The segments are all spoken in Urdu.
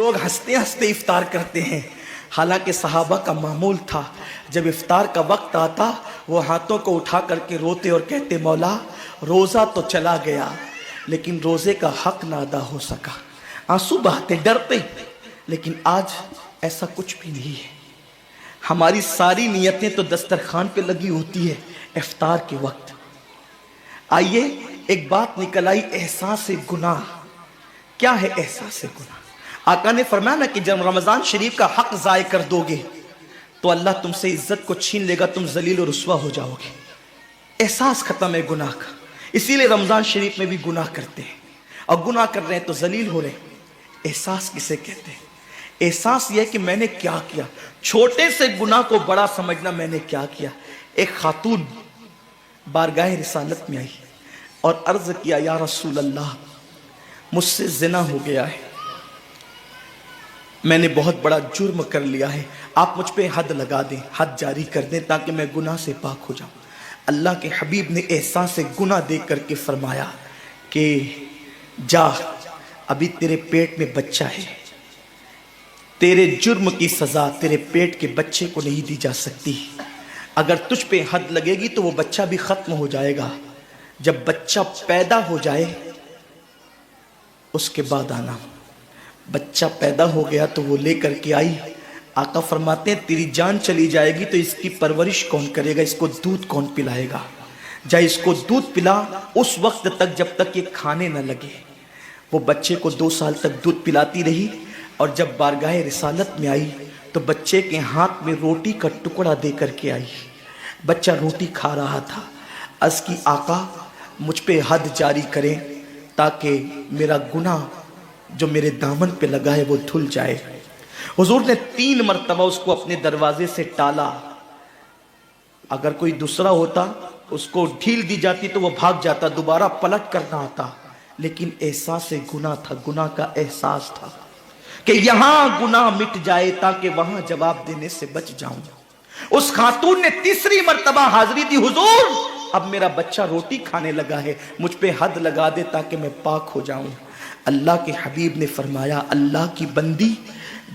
لوگ ہنستے ہنستے افطار کرتے ہیں، حالانکہ صحابہ کا معمول تھا جب افطار کا وقت آتا وہ ہاتھوں کو اٹھا کر کے روتے اور کہتے مولا روزہ تو چلا گیا لیکن روزے کا حق نہ ادا ہو سکا، آنسو بہاتے ڈرتے۔ لیکن آج ایسا کچھ بھی نہیں ہے، ہماری ساری نیتیں تو دسترخوان پہ لگی ہوتی ہے افطار کے وقت۔ آئیے ایک بات نکل آئی، احساس گناہ۔ کیا ہے احساس گناہ؟ آقا نے فرمایا نا کہ جب رمضان شریف کا حق ضائع کر دو گے تو اللہ تم سے عزت کو چھین لے گا، تم ذلیل و رسوا ہو جاؤ گے۔ احساس ختم ہے گناہ کا، اسی لیے رمضان شریف میں بھی گناہ کرتے ہیں، اور گناہ کر رہے ہیں تو ذلیل ہو رہے ہیں۔ احساس کسے کہتے ہیں؟ احساس یہ ہے کہ میں نے کیا کیا، چھوٹے سے گناہ کو بڑا سمجھنا میں نے کیا کیا۔ ایک خاتون بارگاہ رسالت میں آئی اور عرض کیا یا رسول اللہ مجھ سے زنا ہو گیا ہے، میں نے بہت بڑا جرم کر لیا ہے، آپ مجھ پہ حد لگا دیں، حد جاری کر دیں تاکہ میں گناہ سے پاک ہو جاؤں۔ اللہ کے حبیب نے احساس گناہ دیکھ کر کے فرمایا کہ جا، ابھی تیرے پیٹ میں بچہ ہے، تیرے جرم کی سزا تیرے پیٹ کے بچے کو نہیں دی جا سکتی، اگر تجھ پہ حد لگے گی تو وہ بچہ بھی ختم ہو جائے گا، جب بچہ پیدا ہو جائے اس کے بعد آنا۔ بچہ پیدا ہو گیا تو وہ لے کر کے آئی، آقا فرماتے ہیں تیری جان چلی جائے گی تو اس کی پرورش کون کرے گا، اس کو دودھ کون پلائے گا؟ جا اس کو دودھ پلا اس وقت تک جب تک یہ کھانے نہ لگے۔ وہ بچے کو 2 سال تک دودھ پلاتی رہی، اور جب بارگاہ رسالت میں آئی تو بچے کے ہاتھ میں روٹی کا ٹکڑا دے کر کے آئی۔ بچہ روٹی کھا رہا تھا، عرض کی آقا مجھ پہ حد جاری کریں تاکہ میرا گناہ جو میرے دامن پہ لگا ہے وہ دھل جائے۔ حضور نے 3 مرتبہ اس کو اپنے دروازے سے ٹالا، اگر کوئی دوسرا ہوتا اس کو ڈھیل دی جاتی تو وہ بھاگ جاتا، دوبارہ پلٹ کرنا آتا، لیکن احساس گناہ تھا، گناہ کا احساس تھا کہ یہاں گناہ مٹ جائے تاکہ وہاں جواب دینے سے بچ جاؤں۔ اس خاتون نے 3 مرتبہ حاضری دی، حضور اب میرا بچہ روٹی کھانے لگا ہے، مجھ پہ حد لگا دے تاکہ میں پاک ہو جاؤں۔ اللہ کے حبیب نے فرمایا اللہ کی بندی،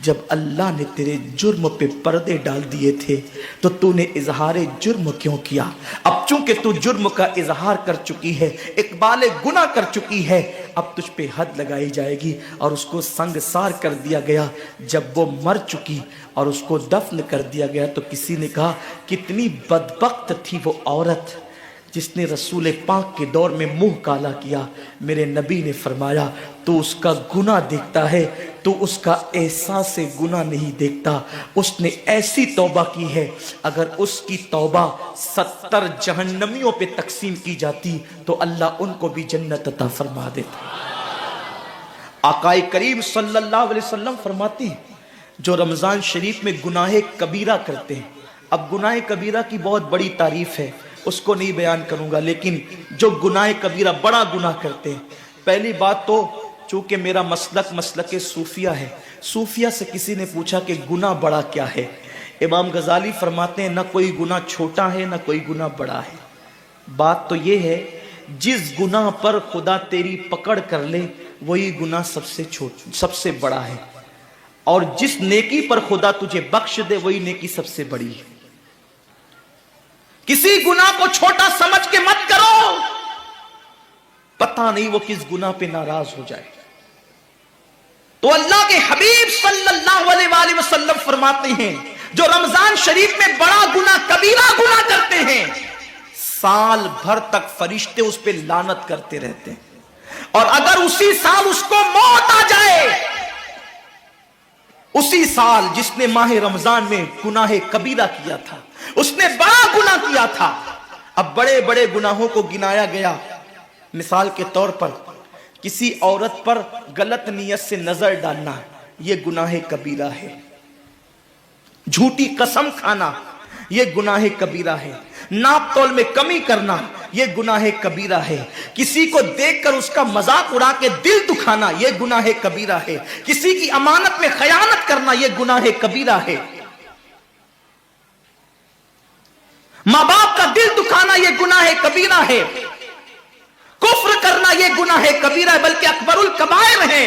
جب اللہ نے تیرے جرم پہ پردے ڈال دیے تھے تو تو نے اظہار جرم کیوں کیا؟ اب چونکہ تو جرم کا اظہار کر چکی ہے، اقبال گناہ کر چکی ہے، اب تجھ پہ حد لگائی جائے گی۔ اور اس کو سنگسار کر دیا گیا۔ جب وہ مر چکی اور اس کو دفن کر دیا گیا تو کسی نے کہا کتنی بدبخت تھی وہ عورت جس نے رسول پاک کے دور میں منہ کالا کیا۔ میرے نبی نے فرمایا تو اس کا گناہ دیکھتا ہے، تو اس کا احساس گناہ نہیں دیکھتا۔ اس نے ایسی توبہ کی ہے، اگر اس کی توبہ 70 جہنمیوں پہ تقسیم کی جاتی تو اللہ ان کو بھی جنت عطا فرما دیتا۔ آقا کریم صلی اللہ علیہ وسلم فرماتے ہیں جو رمضان شریف میں گناہ کبیرہ کرتے ہیں، اب گناہ کبیرہ کی بہت بڑی تعریف ہے، اس کو نہیں بیان کروں گا، لیکن جو گناہ کبیرہ بڑا گناہ کرتے ہیں، پہلی بات تو چونکہ میرا مسلک صوفیہ ہے، صوفیہ سے کسی نے پوچھا کہ گناہ بڑا کیا ہے؟ امام غزالی فرماتے ہیں نہ کوئی گناہ چھوٹا ہے نہ کوئی گناہ بڑا ہے، بات تو یہ ہے جس گناہ پر خدا تیری پکڑ کر لے وہی گناہ سب سے بڑا ہے، اور جس نیکی پر خدا تجھے بخش دے وہی نیکی سب سے بڑی ہے۔ کسی گناہ کو چھوٹا سمجھ کے مت کرو، پتہ نہیں وہ کس گناہ پہ ناراض ہو جائے۔ تو اللہ کے حبیب صلی اللہ علیہ وآلہ وسلم فرماتے ہیں جو رمضان شریف میں بڑا گناہ کبیرہ گناہ کرتے ہیں، سال بھر تک فرشتے اس پہ لعنت کرتے رہتے ہیں، اور اگر اسی سال اس کو موت آ جائے، اسی سال جس نے ماہ رمضان میں گناہ کبیرہ کیا تھا، اس نے بڑا گناہ کیا تھا، اب بڑے بڑے گناہوں کو گنایا گیا۔ مثال کے طور پر کسی عورت پر غلط نیت سے نظر ڈالنا یہ گناہ کبیرہ ہے، جھوٹی قسم کھانا یہ گناہ کبیرہ ہے، ناپ تول میں کمی کرنا یہ گناہ کبیرہ ہے، کسی کو دیکھ کر اس کا مذاق اڑا کے دل دکھانا یہ گناہ کبیرہ ہے، کسی کی امانت میں خیانت کرنا یہ گناہ کبیرہ ہے، ماں باپ کا دل دکھانا یہ گناہ کبیرہ ہے، کفر کرنا یہ گناہ کبیرہ ہے، بلکہ اکبر الکبائر ہے۔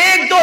1 2